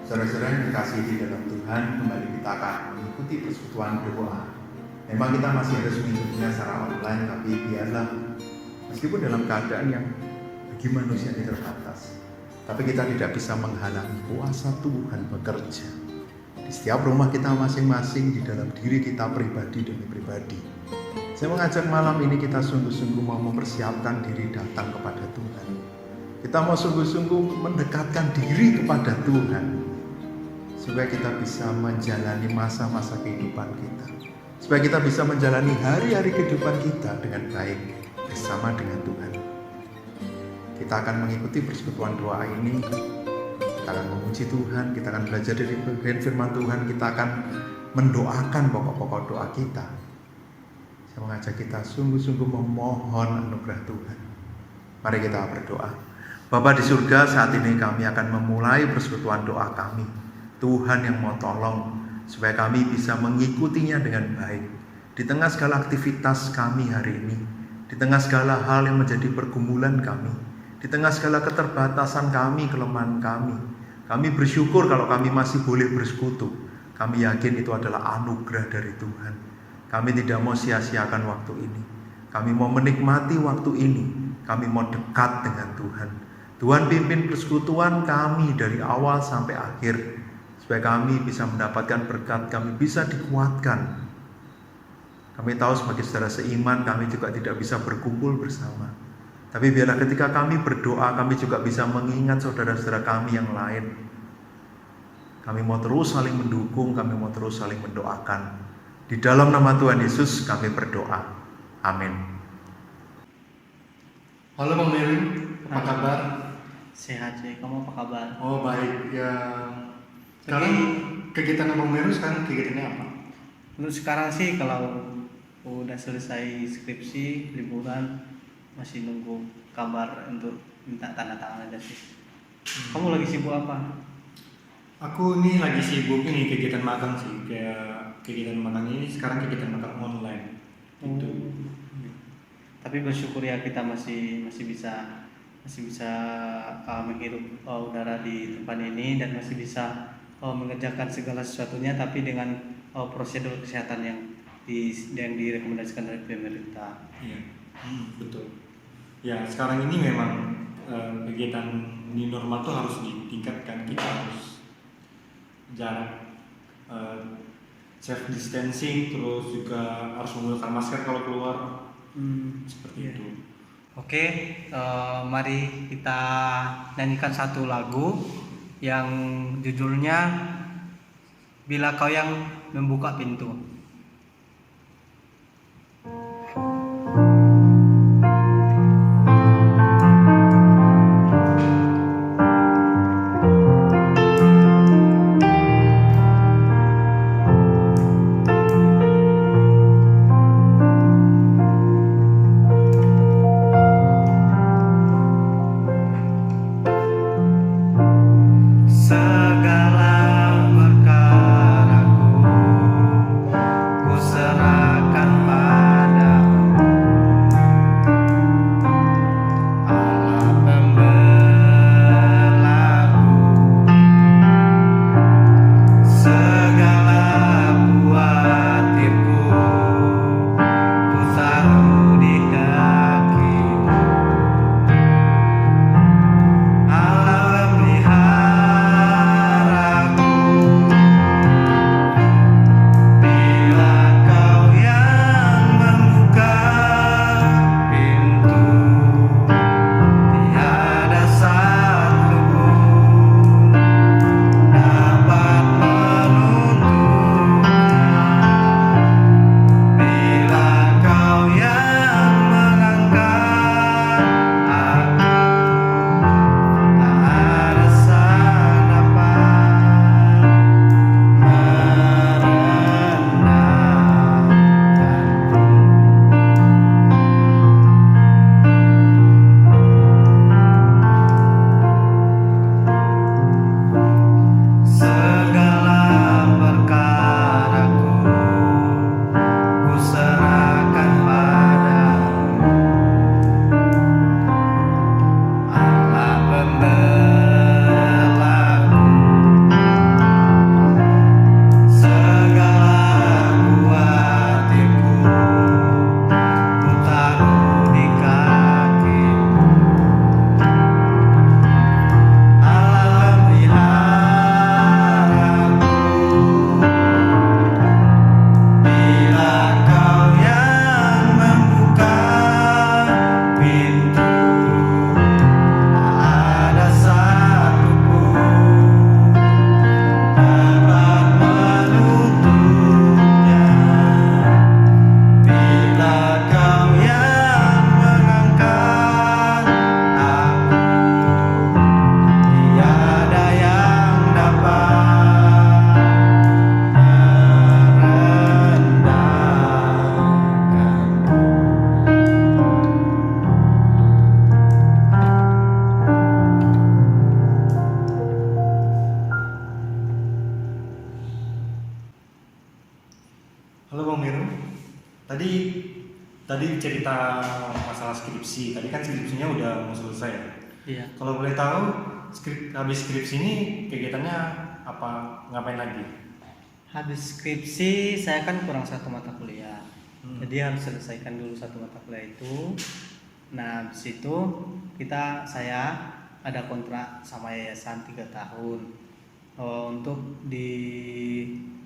Saudara-saudara yang dikasihi di dalam Tuhan, kembali kita akan mengikuti persekutuan doa. Memang kita masih harus mengikutinya secara online, tapi biarlah meskipun dalam keadaan yang bagi manusia ini terbatas, tapi kita tidak bisa menghalangi kuasa Tuhan bekerja di setiap rumah kita masing-masing, di dalam diri kita pribadi demi pribadi. Saya mengajak malam ini kita sungguh-sungguh mau mempersiapkan diri datang kepada Tuhan. Kita mau sungguh-sungguh mendekatkan diri kepada Tuhan, supaya kita bisa menjalani masa-masa kehidupan kita, supaya kita bisa menjalani hari-hari kehidupan kita dengan baik bersama dengan Tuhan. Kita akan mengikuti persekutuan doa ini. Kita akan memuji Tuhan, kita akan belajar dari bagian firman Tuhan, kita akan mendoakan pokok-pokok doa kita. Saya mengajak kita sungguh-sungguh memohon anugerah Tuhan. Mari kita berdoa. Bapa di surga, saat ini kami akan memulai persekutuan doa kami. Tuhan yang mau tolong supaya kami bisa mengikutinya dengan baik. Di tengah segala aktivitas kami hari ini, di tengah segala hal yang menjadi pergumulan kami, di tengah segala keterbatasan kami, kelemahan kami bersyukur kalau kami masih boleh bersekutu. Kami yakin itu adalah anugerah dari Tuhan. Kami tidak mau sia-siakan waktu ini. Kami mau menikmati waktu ini. Kami mau dekat dengan Tuhan. Tuhan pimpin persekutuan kami dari awal sampai akhir, supaya kami bisa mendapatkan berkat, kami bisa dikuatkan. Kami tahu sebagai saudara seiman, kami juga tidak bisa berkumpul bersama. Tapi biarlah ketika kami berdoa, kami juga bisa mengingat saudara-saudara kami yang lain. Kami mau terus saling mendukung, kami mau terus saling mendoakan. Di dalam nama Tuhan Yesus kami berdoa. Amin. Halo Bang Melin, apa kabar? Sehat sih, kamu apa kabar? Oh baik, ya. Sekarang kegiatan Bang Melin sekarang kegiatannya apa? Untuk sekarang sih kalau udah selesai skripsi, liburan, masih nunggu kabar untuk minta tanda tangan aja sih. Kamu lagi sibuk apa? Aku nih lagi sibuk ini kegiatan magang sih, kayak kegiatan magang ini sekarang kegiatan magang online. Gitu. Tapi bersyukur ya kita masih bisa menghirup udara di tempat ini dan masih bisa mengerjakan segala sesuatunya, tapi dengan prosedur kesehatan yang direkomendasikan oleh pemerintah. Iya, betul. Ya sekarang ini memang kegiatan new normal tuh harus ditingkatkan. Kita harus jarak, self distancing, terus juga harus menggunakan masker kalau keluar. Seperti itu. Oke, mari kita nyanyikan satu lagu yang judulnya Bila Kau Yang Membuka Pintu. Segala perkaraku tadi cerita masalah skripsi. Tadi kan skripsinya udah mau selesai ya. Iya. Kalau boleh tahu, habis skripsi ini kegiatannya apa? Ngapain lagi? Habis skripsi saya kan kurang satu mata kuliah. Jadi harus selesaikan dulu satu mata kuliah itu. Nah, habis itu saya ada kontrak sama yayasan 3 tahun. Untuk di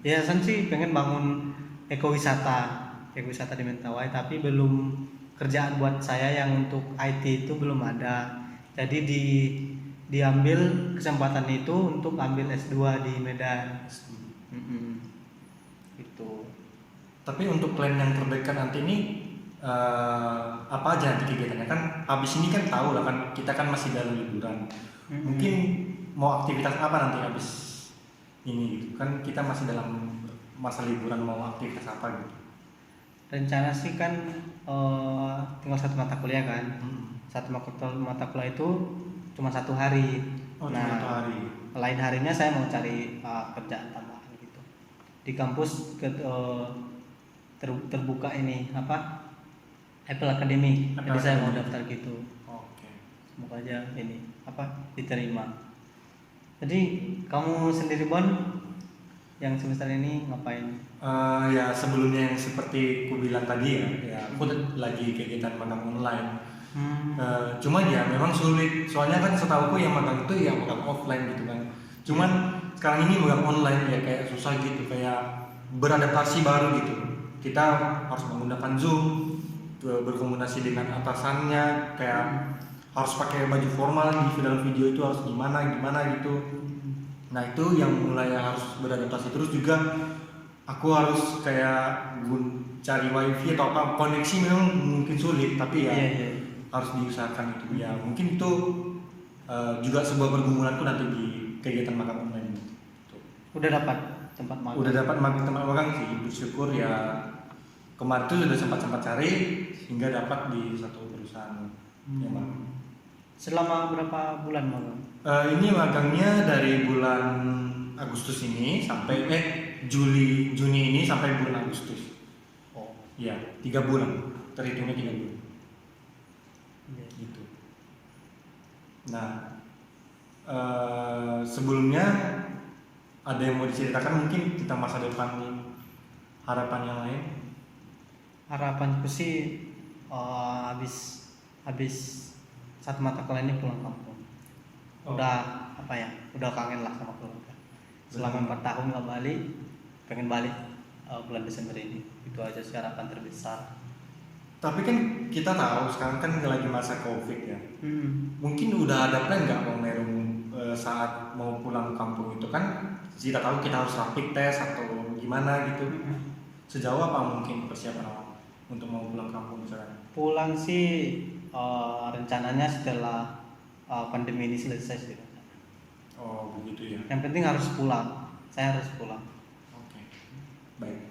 yayasan sih pengen bangun ekowisata di Mentawai, tapi belum kerjaan buat saya yang untuk IT itu belum ada. Jadi diambil kesempatan itu untuk ambil S2 di Medan. Gitu. Tapi untuk plan yang terdekat nanti ini apa aja nanti kegiatannya? Kan habis ini kan tahu lah kan kita kan masih dalam liburan. Mungkin mau aktivitas apa nanti habis ini gitu. Kan kita masih dalam masa liburan, mau aktivitas apa gitu. Rencana sih kan tinggal satu mata kuliah kan. Satu mata kuliah itu cuma 1 hari. Oh, cuma 1 hari. Lain harinya saya mau cari kerjaan tambahan gitu. Di kampus terbuka ini apa? Apple Academy. Jadi saya mau daftar gitu. Oke. Semoga aja ini diterima. Jadi kamu sendiri Bon yang semester ini ngapain? Ya sebelumnya yang seperti ku bilang tadi ya aku lagi kegiatan magang online. Cuman ya memang sulit, soalnya kan setauku yang magang itu ya magang offline gitu kan. Cuman sekarang ini magang online ya kayak susah gitu, kayak beradaptasi baru gitu. Kita harus menggunakan Zoom, berkomunikasi dengan atasannya, kayak harus pakai baju formal di dalam video itu harus gimana gitu. Nah itu yang mulai harus beradaptasi, terus juga aku harus kayak cari wifi atau apa, koneksi memang mungkin sulit, tapi ya harus diusahakan itu ya. Mungkin itu juga sebuah pergumulanku nanti di kegiatan magang online gitu. Udah dapat tempat magang? Udah dapat tempat magang sih, bersyukur ya. Kemarin tuh sudah sempat cari hingga dapat di satu perusahaan yang magang. Selama berapa bulan magang? Ini magangnya dari bulan Agustus ini sampai Juni ini sampai bulan Agustus. Oh, iya, 3 bulan. Terhitungnya 3 bulan. Gitu. Nah, sebelumnya ada yang mau diceritakan mungkin tentang masa depan, harapan yang lain? Harapanku sih habis satu mata kuliah ini pulang kampung. Udah kangen lah sama keluarga. Selama 4 tahun nggak balik, pengen balik bulan Desember ini. Itu aja sih harapan terbesar. Tapi kan kita tahu sekarang kan lagi masa COVID ya. Mungkin udah ada plan nggak mau Meru saat mau pulang kampung itu kan? Kita tahu kita harus rapid test atau gimana gitu. Sejauh apa mungkin persiapan untuk mau pulang kampung misalnya? Pulang sih rencananya setelah pandemi ini selesai sih. Oh begitu ya. Yang penting harus pulang. Saya harus pulang. Oke. Baik.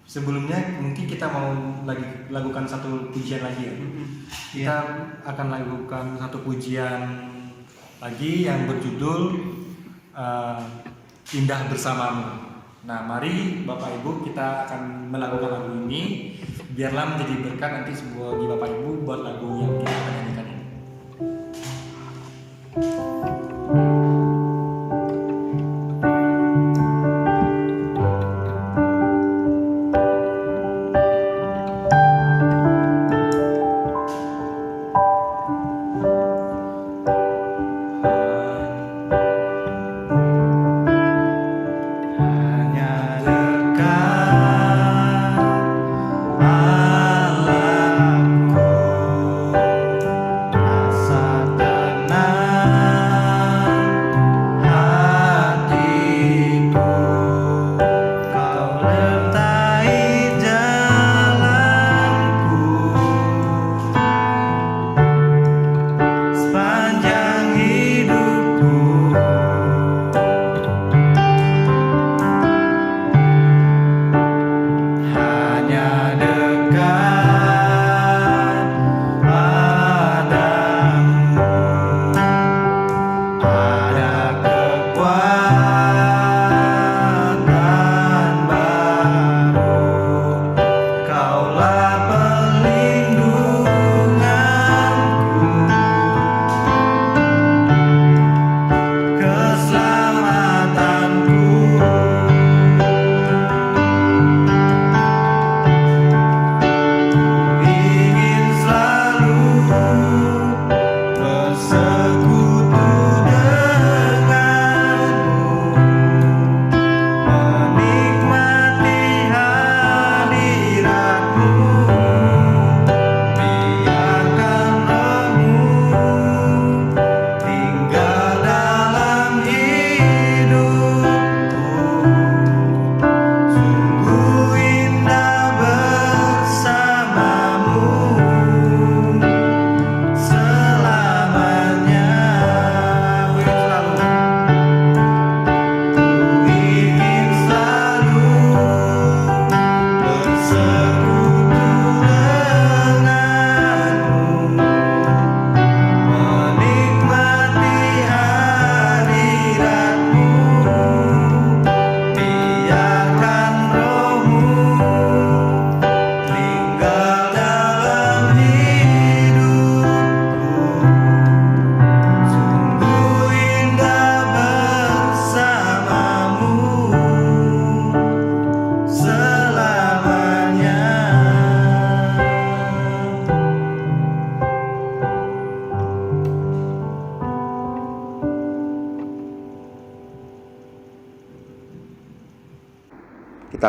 Sebelumnya mungkin kita mau lakukan satu pujian lagi ya. Kita akan lakukan satu pujian lagi yang berjudul Indah Bersamamu. Nah, mari Bapak Ibu kita akan melakukan lagu ini. Biarlah menjadi berkat nanti bagi Bapak Ibu buat lagu yang kita akan nyanyikan ini. Hanya dekat Allahku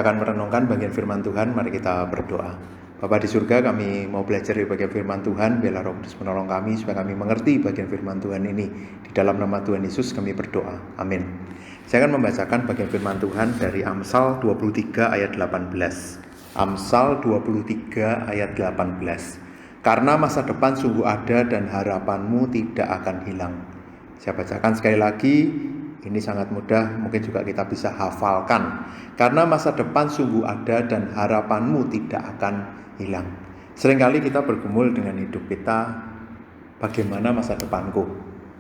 kita akan merenungkan bagian firman Tuhan, mari kita berdoa. Bapa di surga, kami mau belajar di bagian firman Tuhan. Biarlah Roh Kudus menolong kami supaya kami mengerti bagian firman Tuhan ini. Di dalam nama Tuhan Yesus kami berdoa. Amin. Saya akan membacakan bagian firman Tuhan dari Amsal 23 ayat 18. Amsal 23 ayat 18. Karena masa depan sungguh ada dan harapanmu tidak akan hilang. Saya bacakan sekali lagi. Ini sangat mudah, mungkin juga kita bisa hafalkan. Karena masa depan sungguh ada dan harapanmu tidak akan hilang. Seringkali kita bergumul dengan hidup kita, bagaimana masa depanku.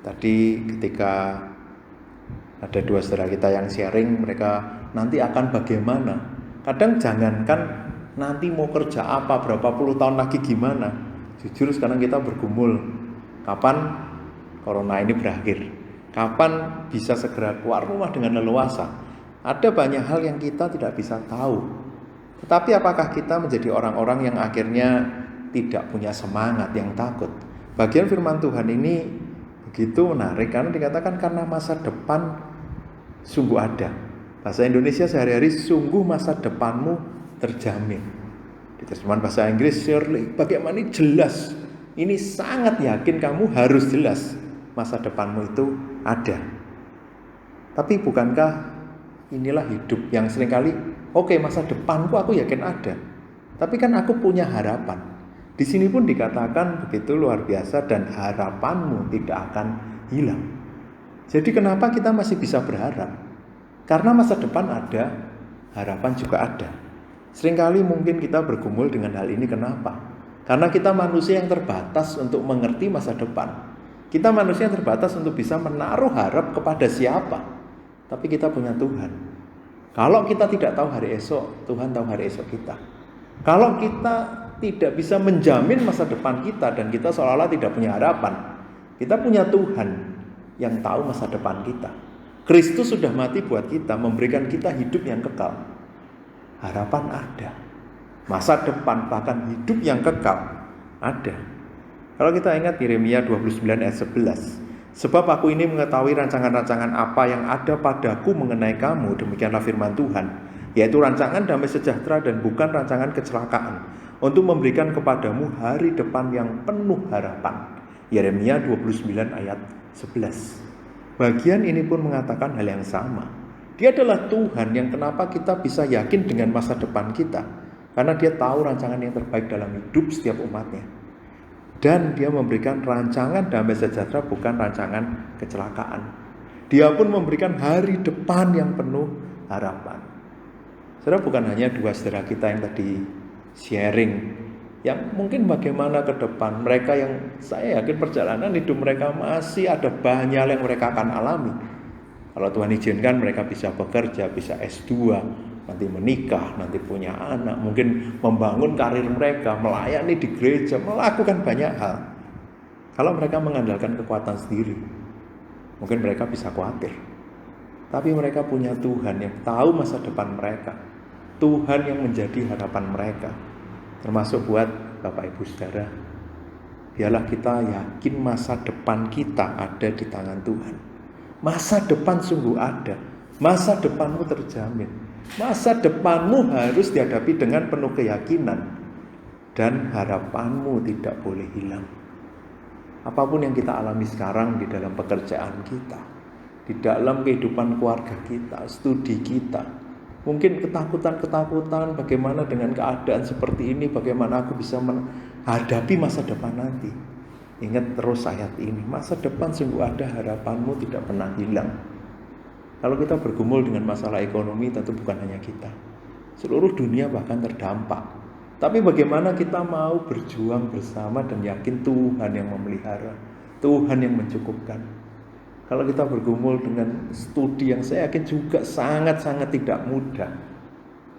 Tadi ketika ada dua saudara kita yang sharing, mereka nanti akan bagaimana. Kadang jangankan nanti mau kerja apa, berapa puluh tahun lagi gimana. Jujur sekarang kita bergumul, kapan corona ini berakhir. Kapan bisa segera keluar rumah dengan leluasa? Ada banyak hal yang kita tidak bisa tahu. Tetapi apakah kita menjadi orang-orang yang akhirnya tidak punya semangat, yang takut? Bagian firman Tuhan ini begitu menarik karena dikatakan karena masa depan sungguh ada. Bahasa Indonesia sehari-hari, sungguh masa depanmu terjamin. Di terjemahan bahasa Inggris, surely, bagaimana ini jelas. Ini sangat yakin kamu harus jelas masa depanmu itu ada. Tapi bukankah inilah hidup yang seringkali, oke, masa depanku aku yakin ada, tapi kan aku punya harapan. Di sini pun dikatakan begitu luar biasa, dan harapanmu tidak akan hilang. Jadi kenapa kita masih bisa berharap? Karena masa depan ada, harapan juga ada. Seringkali mungkin kita bergumul dengan hal ini, kenapa? Karena kita manusia yang terbatas untuk mengerti masa depan. Kita manusia yang terbatas untuk bisa menaruh harap kepada siapa. Tapi kita punya Tuhan. Kalau kita tidak tahu hari esok, Tuhan tahu hari esok kita. Kalau kita tidak bisa menjamin masa depan kita dan kita seolah-olah tidak punya harapan, kita punya Tuhan yang tahu masa depan kita. Kristus sudah mati buat kita, memberikan kita hidup yang kekal. Harapan ada. Masa depan bahkan hidup yang kekal ada. Kalau kita ingat Yeremia 29 ayat 11. Sebab aku ini mengetahui rancangan-rancangan apa yang ada padaku mengenai kamu, demikianlah firman Tuhan, yaitu rancangan damai sejahtera dan bukan rancangan kecelakaan, untuk memberikan kepadamu hari depan yang penuh harapan. Yeremia 29 ayat 11. Bagian ini pun mengatakan hal yang sama. Dia adalah Tuhan yang kenapa kita bisa yakin dengan masa depan kita, karena dia tahu rancangan yang terbaik dalam hidup setiap umatnya. Dan dia memberikan rancangan damai sejahtera, bukan rancangan kecelakaan. Dia pun memberikan hari depan yang penuh harapan. Saudara, bukan hanya dua saudara kita yang tadi sharing, yang mungkin bagaimana ke depan. Mereka yang saya yakin perjalanan hidup mereka masih ada banyak yang mereka akan alami. Kalau Tuhan izinkan mereka bisa bekerja, bisa S2, nanti menikah, nanti punya anak, mungkin membangun karir mereka, melayani di gereja, melakukan banyak hal. Kalau mereka mengandalkan kekuatan sendiri, mungkin mereka bisa khawatir. Tapi mereka punya Tuhan yang tahu masa depan mereka, Tuhan yang menjadi harapan mereka. Termasuk buat Bapak Ibu Saudara, biarlah kita yakin masa depan kita ada di tangan Tuhan. Masa depan sungguh ada, masa depanmu terjamin. Masa depanmu harus dihadapi dengan penuh keyakinan, dan harapanmu tidak boleh hilang. Apapun yang kita alami sekarang di dalam pekerjaan kita, di dalam kehidupan keluarga kita, studi kita, mungkin ketakutan-ketakutan bagaimana dengan keadaan seperti ini, bagaimana aku bisa menghadapi masa depan nanti. Ingat terus ayat ini, masa depan sungguh ada, harapanmu tidak pernah hilang. Kalau kita bergumul dengan masalah ekonomi, tentu bukan hanya kita. Seluruh dunia bahkan terdampak. Tapi bagaimana kita mau berjuang bersama dan yakin Tuhan yang memelihara, Tuhan yang mencukupkan. Kalau kita bergumul dengan studi yang saya yakin juga sangat-sangat tidak mudah,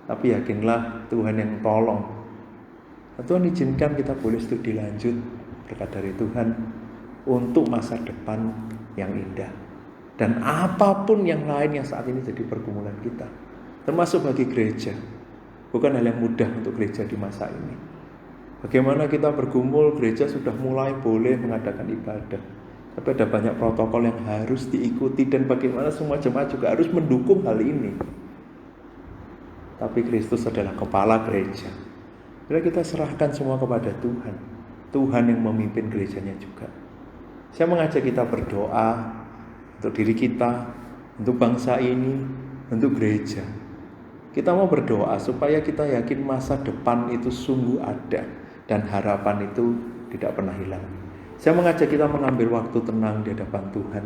tapi yakinlah Tuhan yang tolong. Tuhan izinkan kita boleh studi lanjut berkat dari Tuhan untuk masa depan yang indah. Dan apapun yang lain yang saat ini jadi pergumulan kita, termasuk bagi gereja, bukan hal yang mudah untuk gereja di masa ini. Bagaimana kita bergumul, gereja sudah mulai boleh mengadakan ibadah, tapi ada banyak protokol yang harus diikuti, dan bagaimana semua jemaat juga harus mendukung hal ini. tapi Kristus adalah kepala gereja. Bila kita serahkan semua kepada Tuhan, Tuhan yang memimpin gerejanya juga. Saya mengajak kita berdoa untuk diri kita, untuk bangsa ini, untuk gereja. Kita mau berdoa supaya kita yakin masa depan itu sungguh ada dan harapan itu tidak pernah hilang. Saya mengajak kita mengambil waktu tenang di hadapan Tuhan.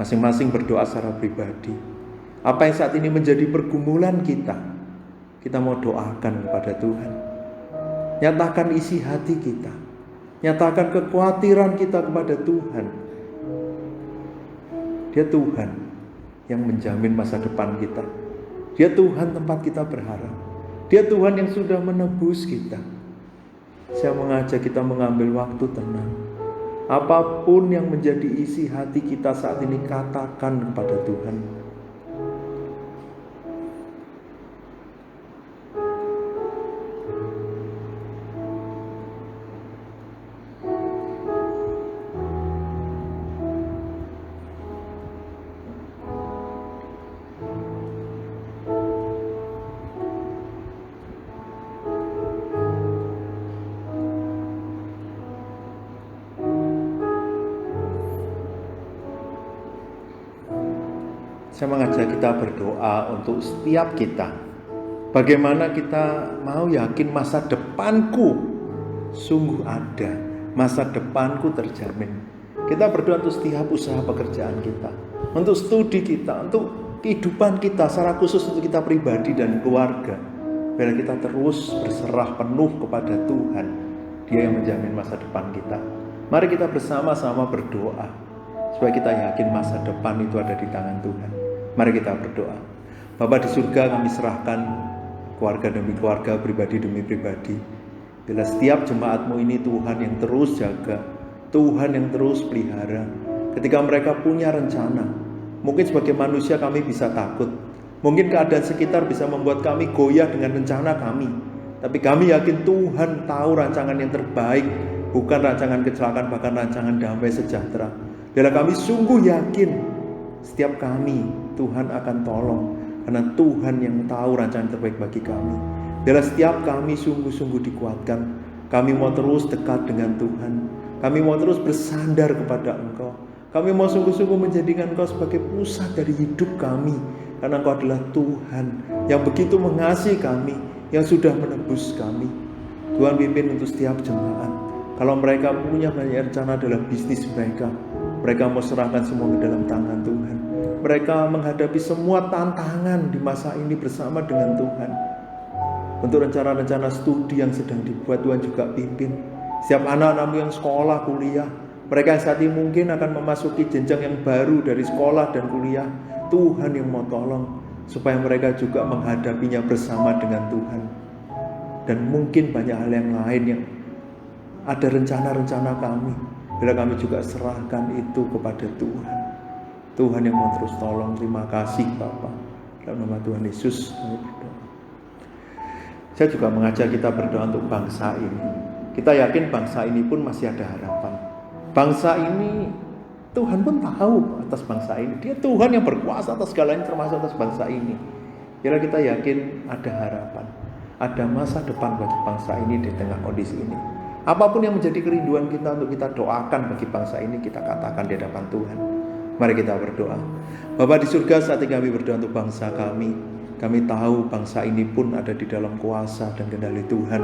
Masing-masing berdoa secara pribadi. Apa yang saat ini menjadi pergumulan kita mau doakan kepada Tuhan. Nyatakan isi hati kita. Nyatakan kekhawatiran kita kepada Tuhan. Dia Tuhan yang menjamin masa depan kita. Dia Tuhan tempat kita berharap. Dia Tuhan yang sudah menebus kita. Saya mengajak kita mengambil waktu tenang. Apapun yang menjadi isi hati kita saat ini, katakan kepada Tuhan. Saya mengajak kita berdoa untuk setiap kita. Bagaimana kita mau yakin masa depanku sungguh ada, masa depanku terjamin. Kita berdoa untuk setiap usaha pekerjaan kita, untuk studi kita, untuk kehidupan kita, secara khusus untuk kita pribadi dan keluarga. Biar kita terus berserah penuh kepada Tuhan. Dia yang menjamin masa depan kita. Mari kita bersama-sama berdoa supaya kita yakin masa depan itu ada di tangan Tuhan. Mari kita berdoa. Bapa di surga, kami serahkan keluarga demi keluarga, pribadi demi pribadi. Bila setiap jemaat-Mu ini Tuhan yang terus jaga, Tuhan yang terus pelihara. Ketika mereka punya rencana, mungkin sebagai manusia kami bisa takut. Mungkin keadaan sekitar bisa membuat kami goyah dengan rencana kami. Tapi kami yakin Tuhan tahu rancangan yang terbaik, bukan rancangan kecelakaan, bahkan rancangan damai sejahtera. Bila kami sungguh yakin, setiap kami Tuhan akan tolong, karena Tuhan yang tahu rancangan terbaik bagi kami. Bila setiap kami sungguh-sungguh dikuatkan, kami mau terus dekat dengan Tuhan. Kami mau terus bersandar kepada Engkau. Kami mau sungguh-sungguh menjadikan Engkau sebagai pusat dari hidup kami, karena Engkau adalah Tuhan yang begitu mengasihi kami, yang sudah menebus kami. Tuhan pimpin untuk setiap jemaat. Kalau mereka punya banyak rencana dalam bisnis mereka mau serahkan semua ke dalam tangan Tuhan. Mereka menghadapi semua tantangan di masa ini bersama dengan Tuhan. Untuk rencana-rencana studi yang sedang dibuat, Tuhan juga pimpin. Setiap anak-anakmu yang sekolah, kuliah, mereka yang saat ini mungkin akan memasuki jenjang yang baru dari sekolah dan kuliah, Tuhan yang mau tolong supaya mereka juga menghadapinya bersama dengan Tuhan. Dan mungkin banyak hal yang lain yang ada rencana-rencana kami, bila kami juga serahkan itu kepada Tuhan. Tuhan yang mau terus tolong. Terima kasih Bapa. Dalam nama Tuhan Yesus kami berdoa. Saya juga mengajak kita berdoa untuk bangsa ini. Kita yakin bangsa ini pun masih ada harapan. Bangsa ini, Tuhan pun tahu atas bangsa ini. Dia Tuhan yang berkuasa atas segalanya, termasuk atas bangsa ini. Bila kita yakin ada harapan, ada masa depan bagi bangsa ini di tengah kondisi ini. Apapun yang menjadi kerinduan kita untuk kita doakan bagi bangsa ini, kita katakan di hadapan Tuhan. Mari kita berdoa. Bapa di surga, saat ini kami berdoa untuk bangsa kami. Kami tahu bangsa ini pun ada di dalam kuasa dan kendali Tuhan.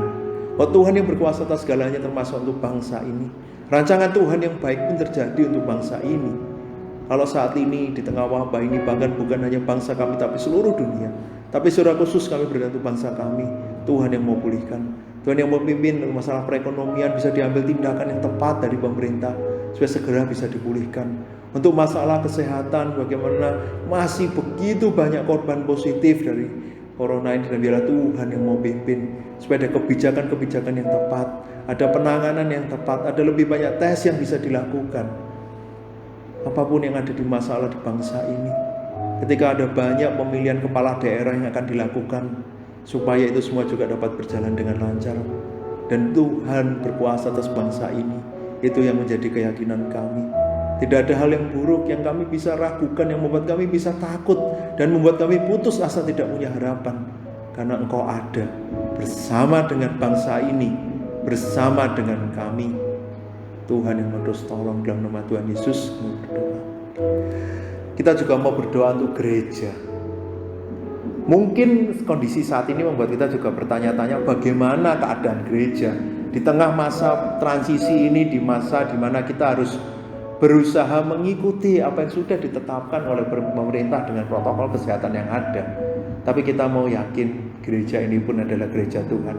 Oh Tuhan yang berkuasa atas segalanya, termasuk untuk bangsa ini. Rancangan Tuhan yang baik pun terjadi untuk bangsa ini. Kalau saat ini di tengah wabah ini, bahkan bukan hanya bangsa kami tapi seluruh dunia, tapi secara khusus kami berdoa untuk bangsa kami. Tuhan yang mau pulihkan, Tuhan yang mau pimpin masalah perekonomian, bisa diambil tindakan yang tepat dari pemerintah supaya segera bisa dipulihkan. Untuk masalah kesehatan, bagaimana masih begitu banyak korban positif dari corona ini, dan biarlah Tuhan yang mau pimpin supaya ada kebijakan-kebijakan yang tepat, ada penanganan yang tepat, ada lebih banyak tes yang bisa dilakukan. Apapun yang ada di masalah di bangsa ini, ketika ada banyak pemilihan kepala daerah yang akan dilakukan, supaya itu semua juga dapat berjalan dengan lancar. Dan Tuhan berkuasa atas bangsa ini. Itu yang menjadi keyakinan kami. Tidak ada hal yang buruk yang kami bisa ragukan, yang membuat kami bisa takut dan membuat kami putus asa, tidak punya harapan. karena Engkau ada bersama dengan bangsa ini, bersama dengan kami. Tuhan yang terus tolong, dalam nama Tuhan Yesus kami berdoa. Kita juga mau berdoa untuk gereja. Mungkin kondisi saat ini membuat kita juga bertanya-tanya bagaimana keadaan gereja di tengah masa transisi ini, di masa di mana kita harus berusaha mengikuti apa yang sudah ditetapkan oleh pemerintah dengan protokol kesehatan yang ada. Tapi kita mau yakin gereja ini pun adalah gereja Tuhan.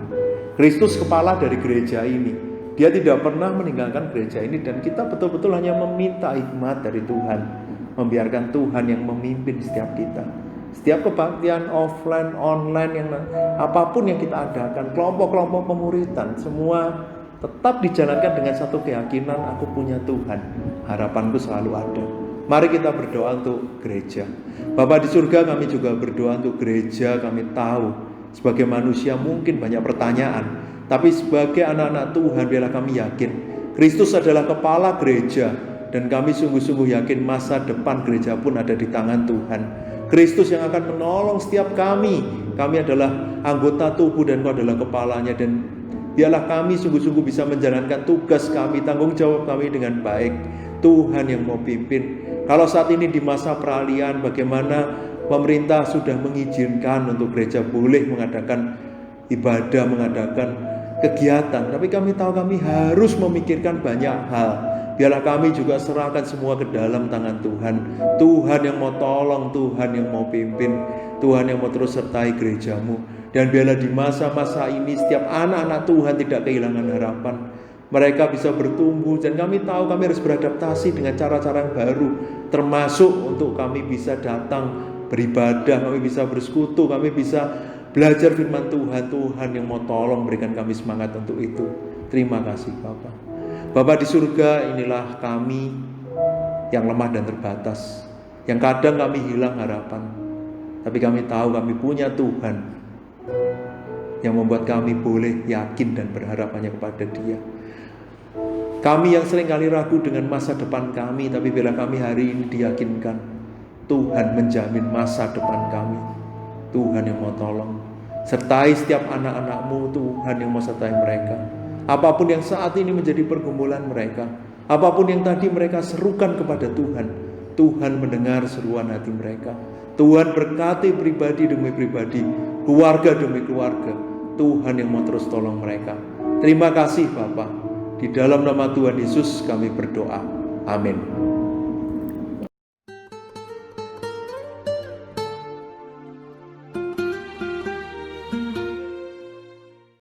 Kristus kepala dari gereja ini. Dia tidak pernah meninggalkan gereja ini, dan kita betul-betul hanya meminta hikmat dari Tuhan, membiarkan Tuhan yang memimpin setiap kita. Setiap kebaktian offline, online, yang apapun yang kita adakan, kelompok-kelompok pemuritan, semua tetap dijalankan dengan satu keyakinan, aku punya Tuhan, harapanku selalu ada. Mari kita berdoa untuk gereja. Bapa di surga, kami juga berdoa untuk gereja. Kami tahu sebagai manusia mungkin banyak pertanyaan, tapi sebagai anak-anak Tuhan, biarlah kami yakin Kristus adalah kepala gereja, dan kami sungguh-sungguh yakin masa depan gereja pun ada di tangan Tuhan. Kristus yang akan menolong setiap kami. Kami adalah anggota tubuh dan Kau adalah kepalanya, dan biarlah kami sungguh-sungguh bisa menjalankan tugas kami, tanggung jawab kami dengan baik. Tuhan yang mau pimpin. Kalau saat ini di masa peralihan, bagaimana pemerintah sudah mengizinkan untuk gereja boleh mengadakan ibadah, mengadakan kegiatan, tapi kami tahu kami harus memikirkan banyak hal. Biarlah kami juga serahkan semua ke dalam tangan Tuhan. Tuhan yang mau tolong, Tuhan yang mau pimpin, Tuhan yang mau terus sertai gerejamu. Dan biarlah di masa-masa ini setiap anak-anak Tuhan tidak kehilangan harapan. Mereka bisa bertumbuh, dan kami tahu kami harus beradaptasi dengan cara-cara yang baru. Termasuk untuk kami bisa datang beribadah, kami bisa bersekutu, kami bisa belajar firman Tuhan. Tuhan yang mau tolong berikan kami semangat untuk itu. Terima kasih Bapa. Bapa di surga, inilah kami yang lemah dan terbatas, yang kadang kami hilang harapan. Tapi kami tahu kami punya Tuhan yang membuat kami boleh yakin dan berharap hanya kepada Dia. Kami yang sering kali ragu dengan masa depan kami, tapi bila kami hari ini diyakinkan Tuhan menjamin masa depan kami. Tuhan yang mau tolong, sertai setiap anak-anak-Mu. Tuhan yang mau sertai mereka. Apapun yang saat ini menjadi pergumulan mereka, apapun yang tadi mereka serukan kepada Tuhan, Tuhan mendengar seruan hati mereka. Tuhan berkati pribadi demi pribadi, keluarga demi keluarga. Tuhan yang mau terus tolong mereka. Terima kasih Bapa. Di dalam nama Tuhan Yesus kami berdoa. Amin.